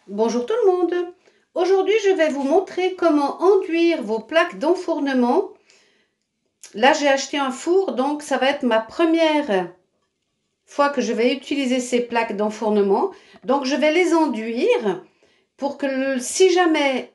Bonjour tout le monde. Aujourd'hui, je vais vous montrer comment enduire vos plaques d'enfournement. Là, j'ai acheté un four, donc ça va être ma première fois que je vais utiliser ces plaques d'enfournement. Donc, je vais les enduire pour que si jamais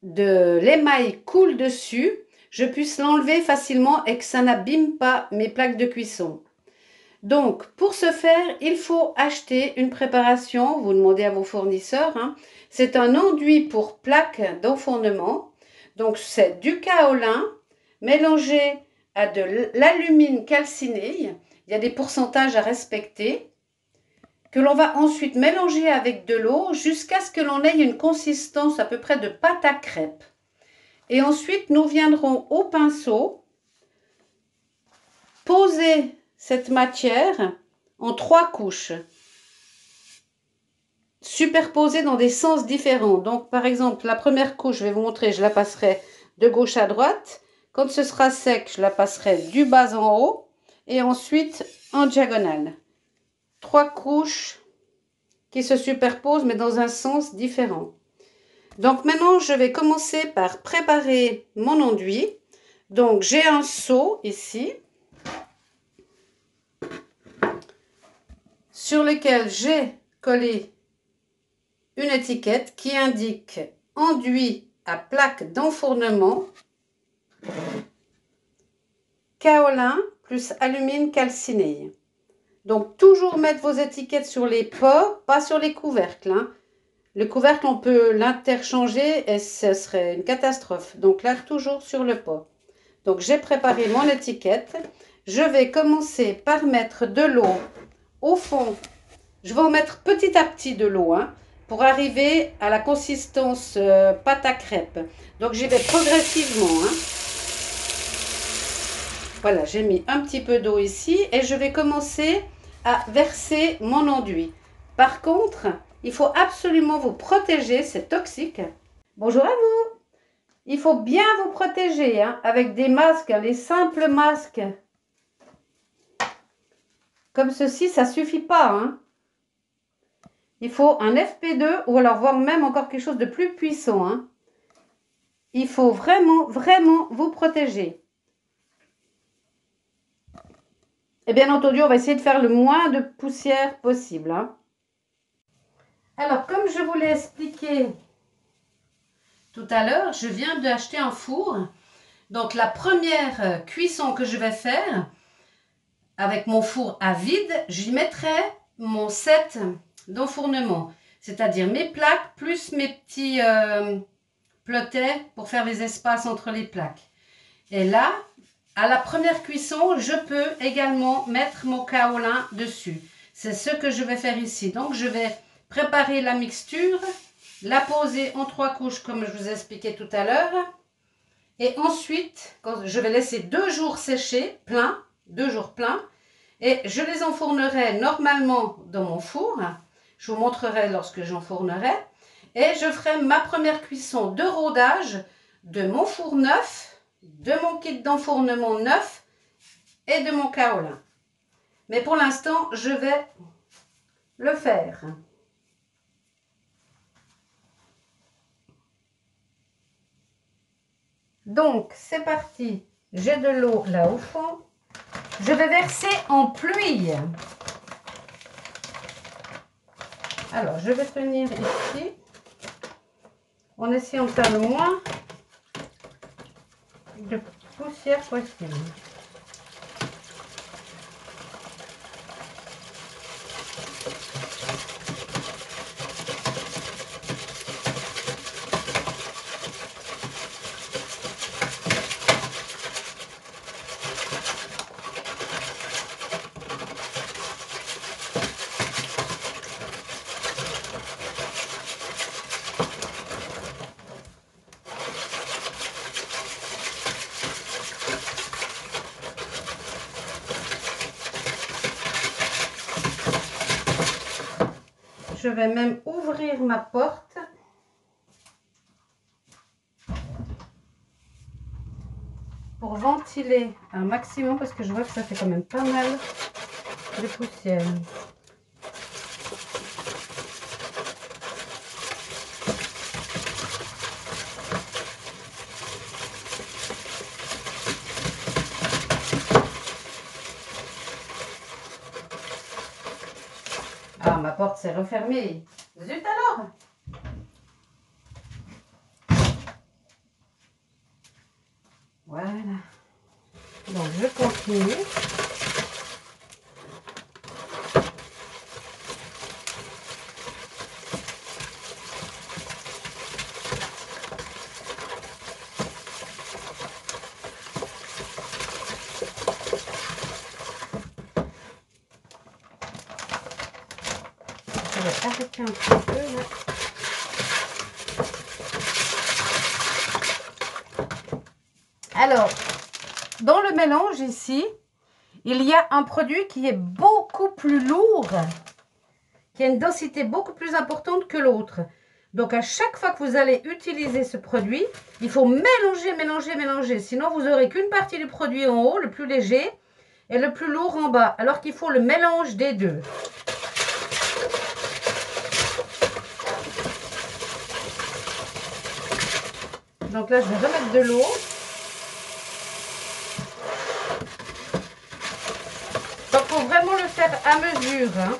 de l'émail coule dessus, je puisse l'enlever facilement et que ça n'abîme pas mes plaques de cuisson. Donc, pour ce faire, il faut acheter une préparation, vous demandez à vos fournisseurs, hein. C'est un enduit pour plaques d'enfournement. Donc, c'est du kaolin mélangé à de l'alumine calciné. Il y a des pourcentages à respecter, que l'on va ensuite mélanger avec de l'eau jusqu'à ce que l'on ait une consistance à peu près de pâte à crêpes. Et ensuite, nous viendrons au pinceau poser cette matière en 3 couches, superposées dans des sens différents. Donc, par exemple, la première couche, je vais vous montrer, je la passerai de gauche à droite. Quand ce sera sec, je la passerai du bas en haut et ensuite en diagonale. 3 couches qui se superposent, mais dans un sens différent. Donc, maintenant, je vais commencer par préparer mon enduit. Donc, j'ai un seau ici, sur lequel j'ai collé une étiquette qui indique enduit à plaque d'enfournement, kaolin plus alumine calciné. Donc toujours mettre vos étiquettes sur les pots, pas sur les couvercles, hein. Le couvercle, on peut l'interchanger et ce serait une catastrophe. Donc là, toujours sur le pot. Donc j'ai préparé mon étiquette. Je vais commencer par mettre de l'eau au fond. Je vais en mettre petit à petit de l'eau, hein, pour arriver à la consistance pâte à crêpes. Donc j'y vais progressivement, hein. Voilà, j'ai mis un petit peu d'eau ici et je vais commencer à verser mon enduit. Par contre, il faut absolument vous protéger, c'est toxique. Bonjour à vous. Il faut bien vous protéger, hein, avec des masques, les simples masques. Comme ceci, ça ne suffit pas, hein. Il faut un FP2 ou alors voire même encore quelque chose de plus puissant, hein. Il faut vraiment, vraiment vous protéger. Et bien entendu, on va essayer de faire le moins de poussière possible, hein. Alors, comme je vous l'ai expliqué tout à l'heure, je viens d'acheter un four. Donc, la première cuisson que je vais faire avec mon four à vide, j'y mettrai mon set d'enfournement, c'est-à-dire mes plaques plus mes petits plottets pour faire les espaces entre les plaques. Et là, à la première cuisson, je peux également mettre mon kaolin dessus. C'est ce que je vais faire ici. Donc, je vais préparer la mixture, la poser en 3 couches comme je vous ai expliqué tout à l'heure. Et ensuite, je vais laisser 2 jours sécher, plein, 2 jours pleins. Et je les enfournerai normalement dans mon four. Je vous montrerai lorsque j'enfournerai. Et je ferai ma première cuisson de rodage de mon four neuf, de mon kit d'enfournement neuf et de mon kaolin. Mais pour l'instant, je vais le faire. Donc, c'est parti. J'ai de l'eau là au fond. Je vais verser en pluie. Alors, je vais tenir ici en essayant de faire le moins de poussière possible. Je vais même ouvrir ma porte pour ventiler un maximum parce que je vois que ça fait quand même pas mal de poussière. porte s'est refermée. Zut alors! Voilà. Donc, je continue. Je vais arrêter un petit peu là. Alors, dans le mélange ici, il y a un produit qui est beaucoup plus lourd, qui a une densité beaucoup plus importante que l'autre. Donc, à chaque fois que vous allez utiliser ce produit, il faut mélanger, mélanger, mélanger. Sinon, vous n'aurez qu'une partie du produit en haut, le plus léger, et le plus lourd en bas. Alors qu'il faut le mélange des deux. Donc là, je vais remettre de l'eau. Donc, il faut vraiment le faire à mesure. Hein.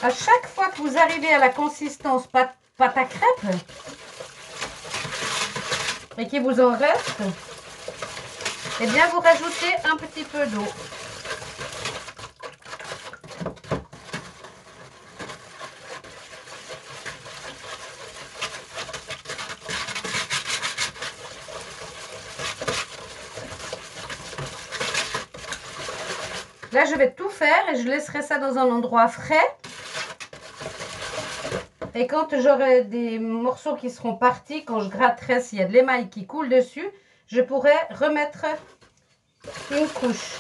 À chaque fois que vous arrivez à la consistance pâte à crêpes et qu'il vous en reste, eh bien vous rajoutez un petit peu d'eau. Là, je vais tout faire et je laisserai ça dans un endroit frais. Et quand j'aurai des morceaux qui seront partis, quand je gratterai s'il y a de l'émail qui coule dessus, je pourrai remettre une couche.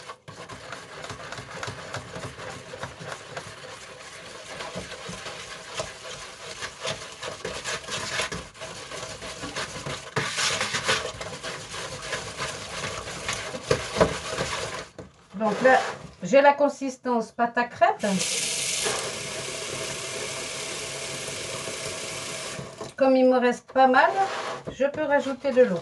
Donc là, j'ai la consistance pâte à crêpes. Comme il me reste pas mal, je peux rajouter de l'eau.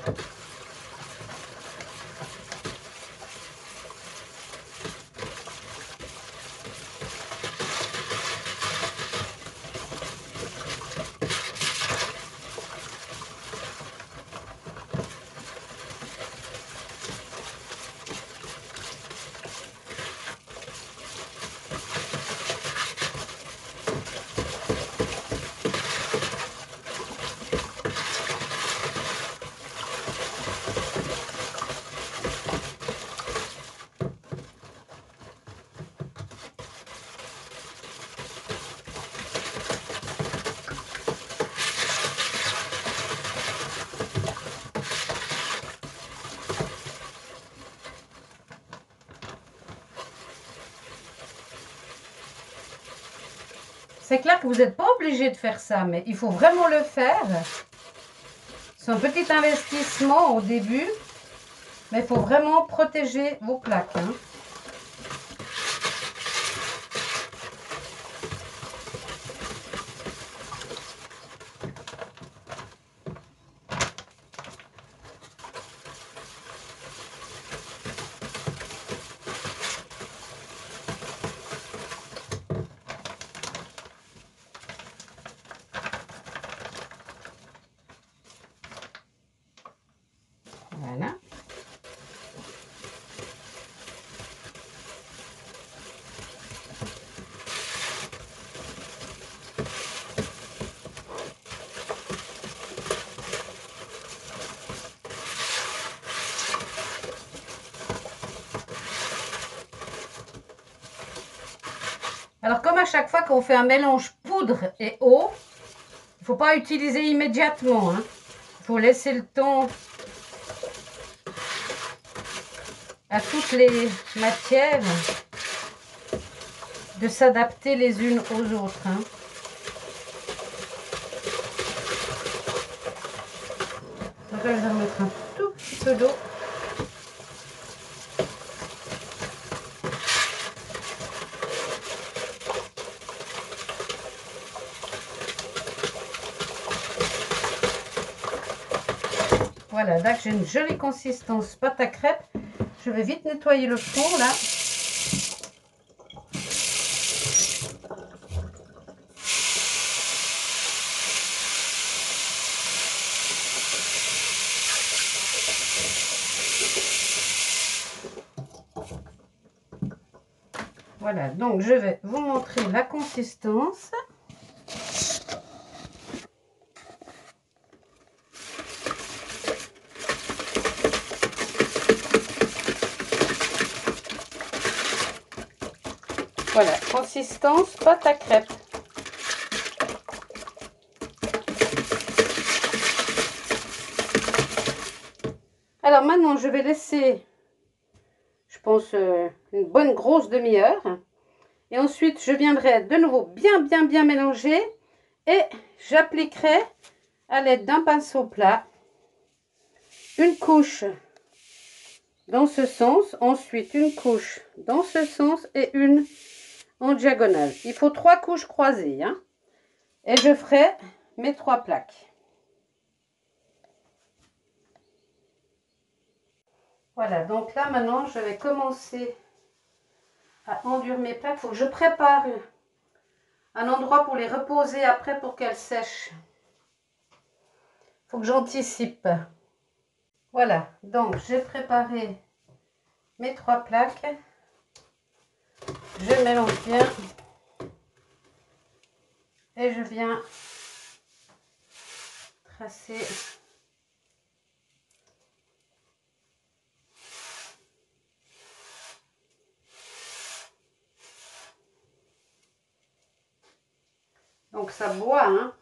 C'est clair que vous n'êtes pas obligé de faire ça, mais il faut vraiment le faire. C'est un petit investissement au début, mais il faut vraiment protéger vos plaques. Hein. Voilà. Alors, comme à chaque fois qu'on fait un mélange poudre et eau, il ne faut pas utiliser immédiatement. Hein. Il faut laisser le temps à toutes les matières de s'adapter les unes aux autres. Hein. Donc là, je vais remettre un tout petit peu d'eau. Voilà, là que j'ai une jolie consistance pâte à crêpes. Je vais vite nettoyer le four là. Voilà, donc je vais vous montrer la consistance. Voilà, consistance pâte à crêpes. Alors maintenant, je vais laisser, je pense, une bonne grosse demi-heure. Et ensuite, je viendrai de nouveau bien mélanger. Et j'appliquerai à l'aide d'un pinceau plat une couche dans ce sens. Ensuite, une couche dans ce sens et une en diagonale. Il faut 3 couches croisées. Hein, et je ferai mes 3 plaques. Voilà, donc là maintenant, je vais commencer à enduire mes plaques. Il faut que je prépare un endroit pour les reposer après pour qu'elles sèchent. Il faut que j'anticipe. Voilà, donc j'ai préparé mes 3 plaques. Je mélange bien et je viens tracer donc ça boit, hein.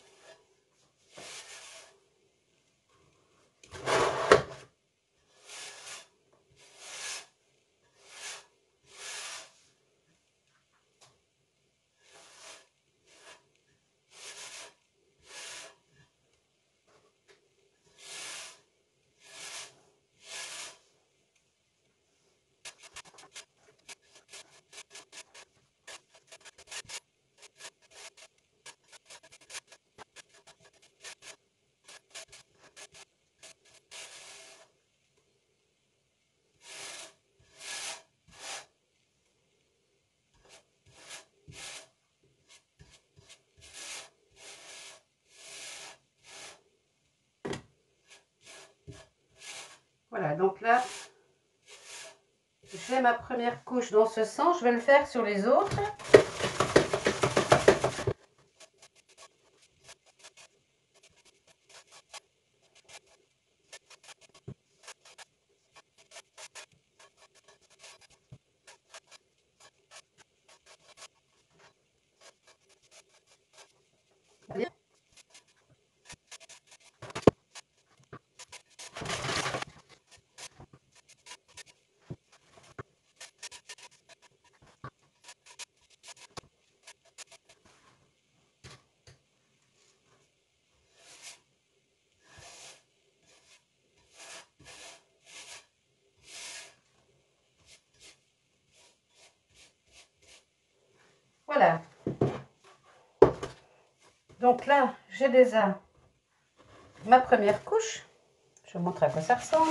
Voilà, donc là, j'ai ma première couche dans ce sens. Je vais le faire sur les autres. Voilà. Donc là, j'ai déjà ma première couche. Je vais vous montrer à quoi ça ressemble.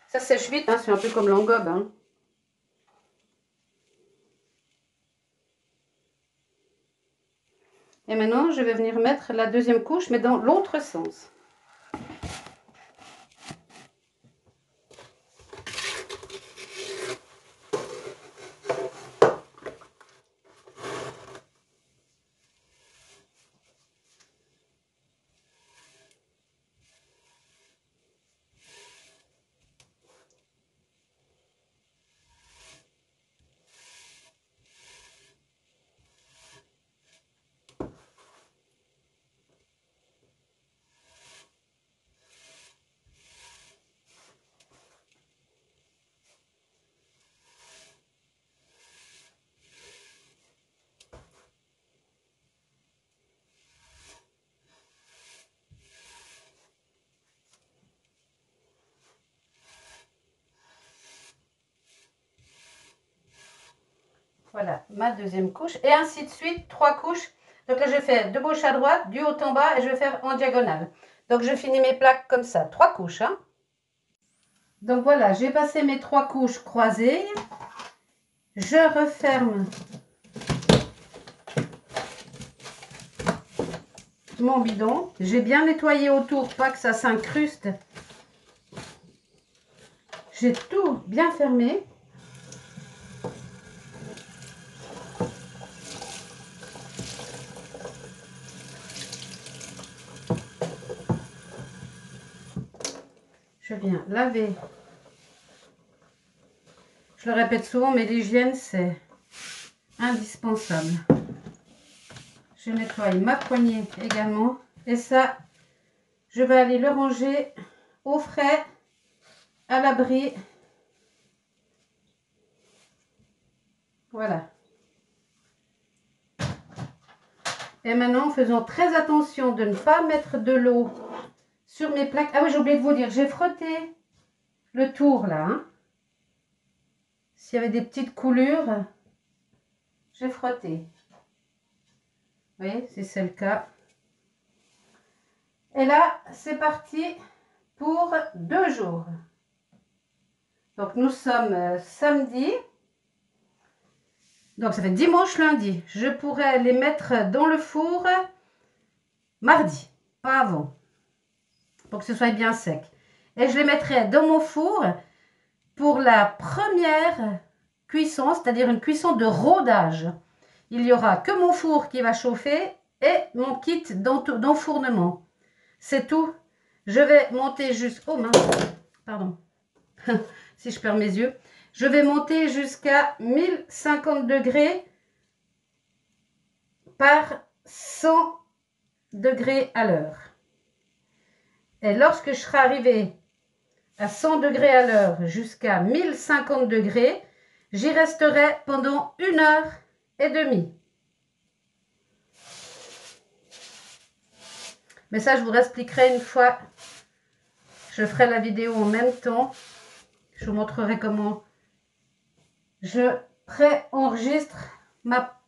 Ça sèche vite, hein, c'est un peu comme l'engobe. Hein. Et maintenant, je vais venir mettre la deuxième couche, mais dans l'autre sens. Voilà, ma deuxième couche. Et ainsi de suite, 3 couches. Donc là, je fais de gauche à droite, du haut en bas, et je vais faire en diagonale. Donc, je finis mes plaques comme ça, 3 couches. Hein. Donc, voilà, j'ai passé mes 3 couches croisées. Je referme mon bidon. J'ai bien nettoyé autour, pas que ça s'incruste. J'ai tout bien fermé. Je viens laver. Je le répète souvent, mais l'hygiène, c'est indispensable. Je nettoie ma poignée également. Et ça, je vais aller le ranger au frais, à l'abri. Voilà. Et maintenant, faisons très attention de ne pas mettre de l'eau sur mes plaques. Ah oui, j'ai oublié de vous dire, j'ai frotté le tour là. Hein. S'il y avait des petites coulures, j'ai frotté. Vous voyez, si c'est le cas. Et là, c'est parti pour 2 jours. Donc, nous sommes samedi. Donc, ça fait dimanche, lundi. Je pourrais les mettre dans le four mardi, pas avant. Pour que ce soit bien sec. Et je les mettrai dans mon four pour la première cuisson, c'est-à-dire une cuisson de rodage. Il n'y aura que mon four qui va chauffer et mon kit d'enfournement. C'est tout. Je vais monter jusqu'au... Oh mince, pardon. Si je perds mes yeux. Je vais monter jusqu'à 1050 degrés par 100 degrés à l'heure. Et lorsque je serai arrivée à 100 degrés à l'heure jusqu'à 1050 degrés, j'y resterai pendant 1h30. Mais ça, je vous expliquerai une fois. Je ferai la vidéo en même temps. Je vous montrerai comment je pré-enregistre ma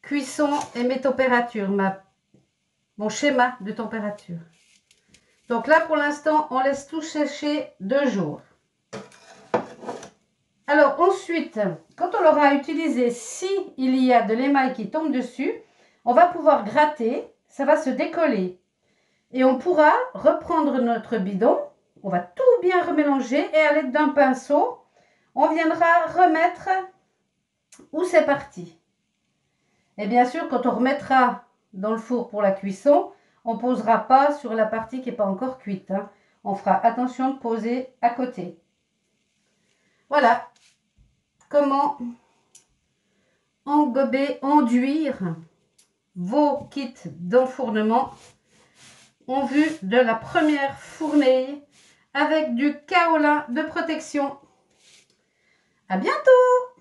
cuisson et mes températures, mon schéma de température. Donc là, pour l'instant, on laisse tout sécher 2 jours. Alors ensuite, quand on l'aura utilisé, si il y a de l'émail qui tombe dessus, on va pouvoir gratter, ça va se décoller. Et on pourra reprendre notre bidon, on va tout bien remélanger et à l'aide d'un pinceau, on viendra remettre où c'est parti. Et bien sûr, quand on remettra dans le four pour la cuisson, on ne posera pas sur la partie qui n'est pas encore cuite. Hein. On fera attention de poser à côté. Voilà comment engober, enduire vos kits d'enfournement en vue de la première fournée avec du kaolin de protection. À bientôt!